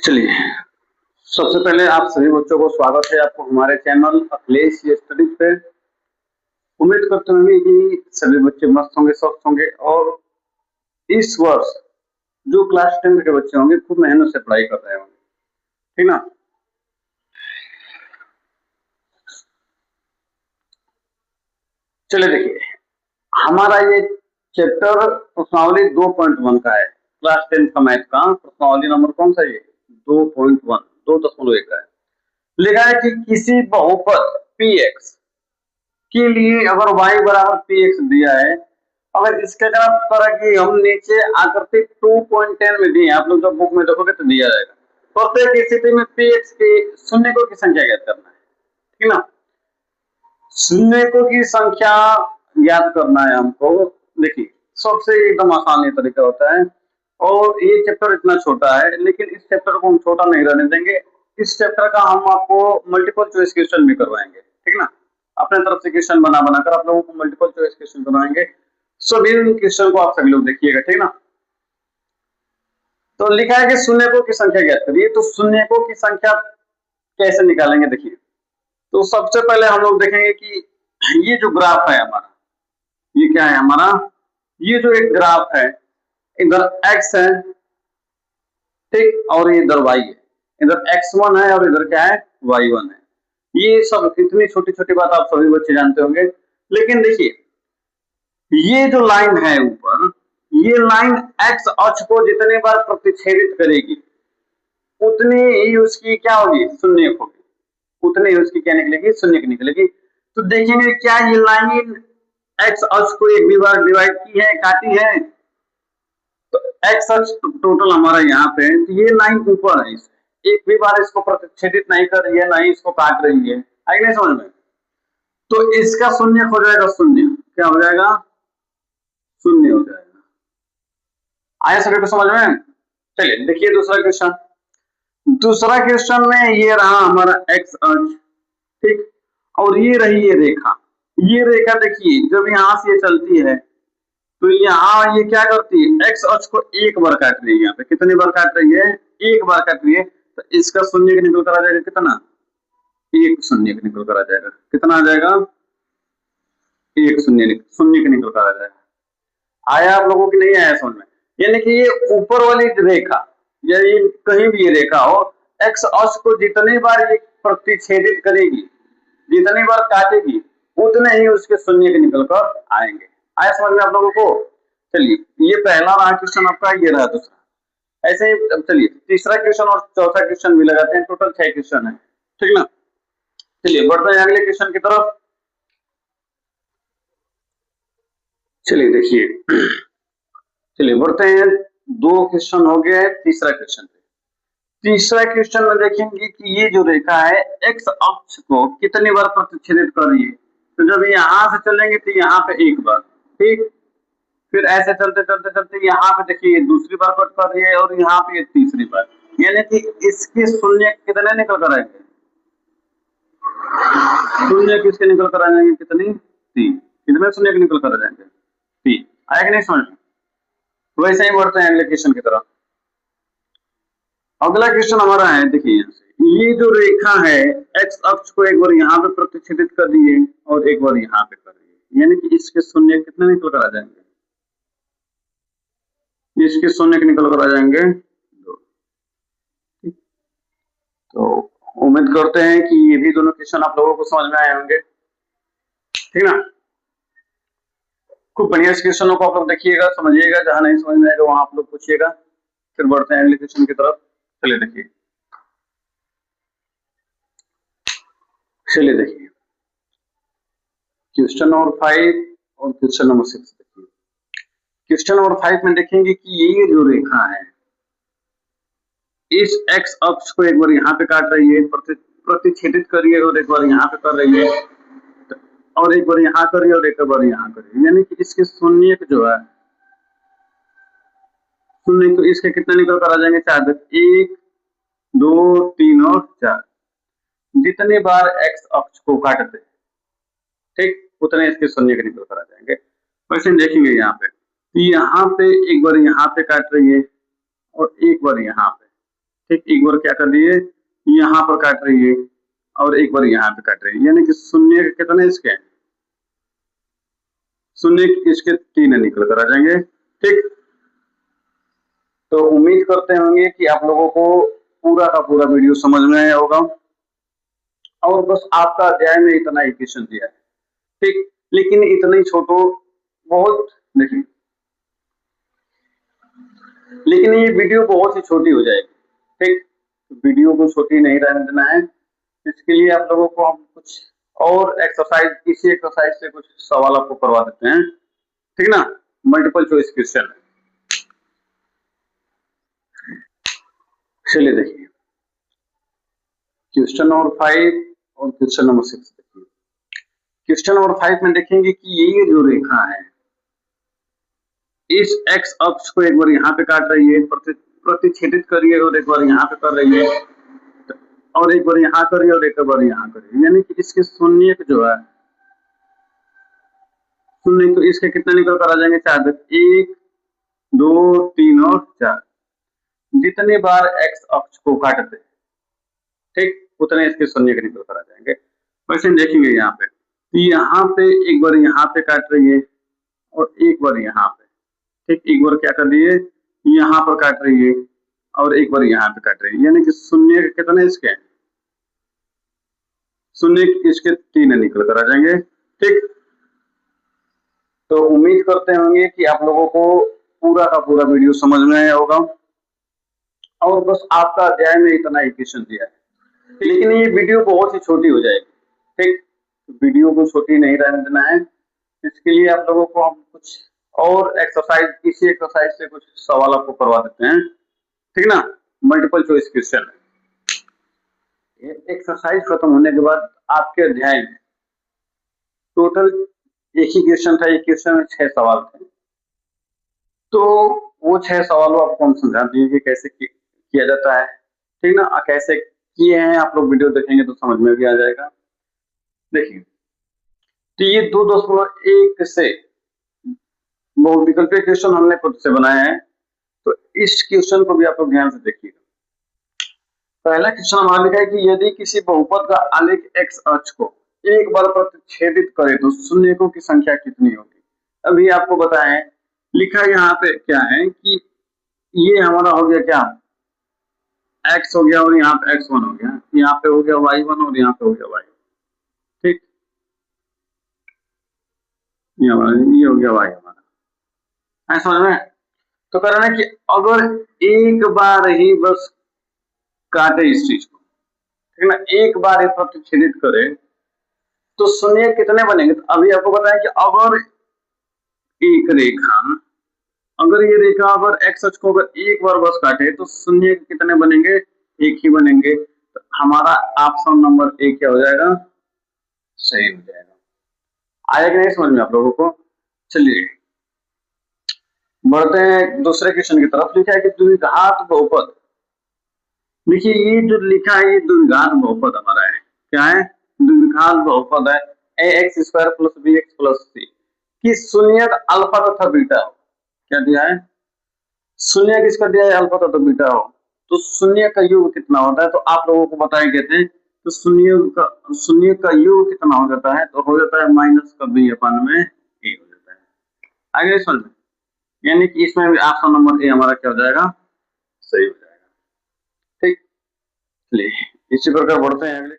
चलिए, सबसे पहले आप सभी बच्चों को स्वागत है आपको हमारे चैनल अखिलेश स्टडी पे। उम्मीद करते होंगे कि सभी बच्चे मस्त होंगे, स्वस्थ होंगे और इस वर्ष जो क्लास 10 के बच्चे होंगे खूब मेहनत से पढ़ाई कर रहे होंगे, ठीक ना। चलिए देखिए, हमारा ये चैप्टर प्रश्नावली 2.1 का है। क्लास 10 का मैथ का प्रश्नावली नंबर कौन सा ये 2.1 2.1 का है। लिखा है कि किसी बहुपद px के लिए अगर y बराबर px दिया है, अगर इसके तरह की हम नीचे आकृति 2.10 में दी है, आप लोग जब बुक में देखोगे तो दिया जाएगा। प्रत्येक स्थिति में px के शून्यकों की संख्या ज्ञात करना है, ठीक ना। शून्यकों की संख्या ज्ञात करना है हमको। देखिए, सबसे एकदम आसान ये तरीका होता है और ये चैप्टर इतना छोटा है, लेकिन इस चैप्टर को हम छोटा नहीं रहने देंगे। इस चैप्टर का हम आपको मल्टीपल चॉइस क्वेश्चन भी करवाएंगे, ठीक ना। अपने तरफ से क्वेश्चन बना बनाकर आप लोगों को मल्टीपल चॉइस क्वेश्चन करवाएंगे। सभी क्वेश्चन को आप सभी लोग देखिएगा, ठीक ना। तो लिखा है कि शून्यकों की संख्या ज्ञात करिए। तो शून्यकों की संख्या कैसे निकालेंगे, देखिए। तो सबसे पहले हम लोग देखेंगे कि ये जो ग्राफ है हमारा, ये क्या है हमारा, ये जो एक ग्राफ है, इधर x है, ठीक, और ये इधर y है। इधर x1 है और इधर क्या है y1 है। ये सब इतनी छोटी छोटी बात आप सभी बच्चे जानते होंगे। लेकिन देखिए, ये जो लाइन है ऊपर, ये लाइन x अक्ष को जितने बार प्रतिच्छेदित करेगी उतनी ही उसकी क्या होगी, शून्य होगी। उतनी ही उसकी क्या निकलेगी, शून्य की निकलेगी। तो देखेंगे क्या ये लाइन x अक्ष को एक भी बार डिवाइड की है, काटी है। तो x अक्ष टोटल हमारा यहाँ पे है, तो ये लाइन ऊपर है, एक भी बार इसको प्रतिच्छेदित नहीं कर रही है, ना ही इसको काट रही है। आई नहीं समझ में। तो इसका शून्य हो जाएगा, शून्य क्या हो जाएगा, शून्य हो जाएगा। आया सभी को समझ में। चलिए देखिए दूसरा क्वेश्चन। दूसरा क्वेश्चन में ये रहा हमारा x अक्ष, ठीक, और ये रही ये रेखा। ये रेखा देखिए जब यहाँ से ये चलती है तो यहाँ ये क्या करती है, x अक्ष को एक बार काट रही है। यहाँ पे कितनी बार काट रही है, एक बार काट रही है। तो इसका शून्य निकल कर आ जाएगा कितना, एक शून्य निकल कर आ जाएगा। कितना आ जाएगा, एक शून्य निकल कर आ जाएगा। आया आप लोगों की नहीं आया समझ में। यानी कि ये ऊपर वाली रेखा या ये कहीं भी ये रेखा हो, x अक्ष को जितनी बार ये प्रतिच्छेदित करेगी, जितनी बार काटेगी, उतने ही उसके शून्य निकल कर आएंगे। आया समझ में आप लोगों को। चलिए ये पहला रहा क्वेश्चन आपका, ये रहा दूसरा। ऐसे ही चलिए तीसरा क्वेश्चन और चौथा क्वेश्चन भी लगाते हैं। टोटल 6 क्वेश्चन है, ठीक ना। चलिए बढ़ते हैं अगले क्वेश्चन की तरफ। चलिए देखिए, चलिए बढ़ते हैं, 2 क्वेश्चन हो गए, तीसरा क्वेश्चन। तीसरा क्वेश्चन में देखेंगे कि ये जो रेखा है x अक्ष को कितनी बार प्रतिच्छेदित कर रही है। तो जब यहाँ से चलेंगे तो यहाँ पे एक बार, ठीक, फिर ऐसे चलते चलते चलते यहाँ पे देखिए ये दूसरी बार कट कर रही है और यहाँ पे ये तीसरी बार। यानी कि इसके शून्य कितने निकल कर आएंगे, शून्य किसके निकल कर आ जाएंगे, कितनी, 3। कितने शून्य निकल कर आ जाएंगे, 3। आएगा नहीं समझ में। वैसे ही बढ़ते हैं अगले क्वेश्चन की तरफ। अगला क्वेश्चन हमारा है, देखिए यहाँ से ये जो रेखा है x अक्ष को एक बार यहाँ पे प्रतिच्छेदित कर रही है और एक बार यहाँ पे कर रही है। यानी कि इसके शून्य कितने निकल कर आ जाएंगे, इसके शून्य निकल कर आ जाएंगे 2। तो उम्मीद करते हैं कि ये भी दोनों क्वेश्चन आप लोगों को समझ में आए होंगे, ठीक ना। खूब बढ़िया क्वेश्चनों को आप लोग देखिएगा, समझिएगा। जहां नहीं समझ में आएगा वहां आप लोग पूछिएगा। फिर बढ़ते हैं अगले क्वेश्चन की तरफ। चलिए देखिए, चलिए देखिए क्वेश्चन नंबर 5 और क्वेश्चन नंबर 6 देखिए। क्वेश्चन नंबर 5 में देखेंगे कि ये जो रेखा है इस x अक्ष को एक बार यहाँ पे काट रही है, प्रतिच्छेदित कर रही है और एक बार यहाँ पे कर रही है और एक बार यहाँ कर रही है और एक बार यहाँ कर रही है। यानी कि इसके शून्य जो है, शून्य तो इसके कितने निकल कर आ जाएंगे, 4। 1 2 3 और 4। जितने बार x अक्ष को काटते हैं, ठीक, उतने इसके शून्य के निकल कर आ जाएंगे। वैसे देखेंगे यहाँ पे, तो यहाँ पे एक बार यहाँ पे काट रही है और एक बार यहाँ पे, ठीक, एक बार क्या कर दिए, यहाँ पर काट रही है और एक बार यहाँ पे काट रही है, यानी कि शून्य के कितने इसके, शून्य इसके 3 निकल कर आ जाएंगे। ठीक, तो उम्मीद करते होंगे कि आप लोगों को पूरा का पूरा वीडियो समझ में आया होगा और बस आपका अध्याय में इतना ही क्वेश्चन दिया है। ठीक, लेकिन इतना ही छोटो बहुत, देखिए, लेकिन ये वीडियो बहुत ही छोटी हो जाएगी। ठीक, वीडियो को छोटी नहीं रहने देना है, इसके लिए आप लोगों को हम कुछ और एक्सरसाइज, इसी एक्सरसाइज से कुछ सवाल आपको करवा देते हैं, ठीक ना, मल्टीपल चॉइस क्वेश्चन। चलिए देखिए क्वेश्चन नंबर 5 और क्वेश्चन नंबर 6 देखिए। क्वेश्चन नंबर 5 में देखेंगे कि ये जो रेखा है इस एक्स अक्ष को एक बार यहाँ पे काट रही है, प्रतिच्छेदित कर रही है और एक बार यहाँ पे कर रही है और एक बार यहाँ कर रही है और एक बार यहाँ कर रही है, यानी कि इसके शून्य जो है, शून्य तो इसके कितने निकल कर आ जाएंगे, 4, 1 2 3 और 4। जितने बार एक्स अक्ष को काटते हैं, ठीक, उतने इसके शून्य के निकल कर आ जाएंगे। वैसे देखेंगे यहाँ पे, तो यहाँ पे एक बार यहाँ पे काट रही है और एक बार यहाँ पे, ठीक, एक बार क्या कर रही है, यहाँ पर काट रही है और एक बार यहाँ पे काट रही है, यानी कि शून्य के कितने इसके, शून्य इसके 3 निकल कर आ जाएंगे। ठीक, तो उम्मीद करते होंगे कि आप लोगों को पूरा का पूरा वीडियो समझ में आया होगा और बस आपका अध्याय में इतना ही क्वेश्चन दिया है, लेकिन ये वीडियो बहुत ही छोटी हो जाएगी। ठीक, वीडियो को छोटी नहीं रहने देना है, इसके लिए आप लोगों को हम कुछ और एक्सरसाइज, इसी एक्सरसाइज से कुछ सवाल आपको करवा देते हैं, ठीक ना, मल्टीपल चॉइस क्वेश्चन। एक्सरसाइज खत्म होने के बाद आपके अध्याय में टोटल एक ही क्वेश्चन था, एक क्वेश्चन में 6 सवाल थे, तो वो 6 सवालों आपको हम समझा दिए कि कैसे किया जाता है, ठीक ना, कैसे किए हैं आप लोग वीडियो देखेंगे तो समझ में भी आ जाएगा। देखिए, तो ये 2.1 से बहुविकल्पीय क्वेश्चन हमने खुद से बनाया है, तो इस क्वेश्चन को भी आप लोग ध्यान से देखिएगा। पहला क्वेश्चन हमारा लिखा है कि यदि किसी बहुपद का आलेख एक्स अक्ष को एक बार प्रतिच्छेदित करे तो शून्यकों की संख्या कितनी होगी। अभी आपको बताएं, लिखा यहाँ पे क्या है कि ये हमारा हो गया क्या, x हो गया और यहाँ पे x1 हो गया, यहाँ पे हो गया y1 और यहाँ पे हो गया y, ठीक, ये हो गया y हमारा, समझ में। तो कह रहा है कि अगर एक बार ही बस काटे इस चीज को, ठीक ना, एक बार ही प्रतिच्छेदित करे तो शून्य कितने बनेंगे। तो अभी आपको बताया कि अगर एक रेखा, अगर ये रेखा अगर एक्स अक्ष को अगर एक बार बस काटे तो शून्य कितने बनेंगे, एक ही बनेंगे। तो हमारा ऑप्शन नंबर ए क्या हो जाएगा, सही हो जाएगा। आया कि नहीं समझ में आप लोगों को। चलिए बढ़ते हैं दूसरे क्वेश्चन की तरफ। लिखा है कि द्विघात बहुपद, देखिए ये जो लिखा है ये द्विघात बहुपद हमारा है, क्या है, द्विघात बहुपद है ax square plus bx plus c कि शून्य अल्फा तथा बीटा हो। क्या दिया है, शून्य किसका दिया है, अल्फा तथा बीटा हो। तो शून्य का योग कितना होता है, तो आप लोगों को बताए गए थे, तो शून्य का योग कितना हो जाता है, तो हो जाता है माइनस का b अपन में a हो जाता है। आगे समझ में, यानी कि इसमें भी ऑप्शन नंबर ए हमारा क्या हो जाएगा, सही हो जाएगा। ठीक, चलिए इसी प्रकार बढ़ते हैं अगले।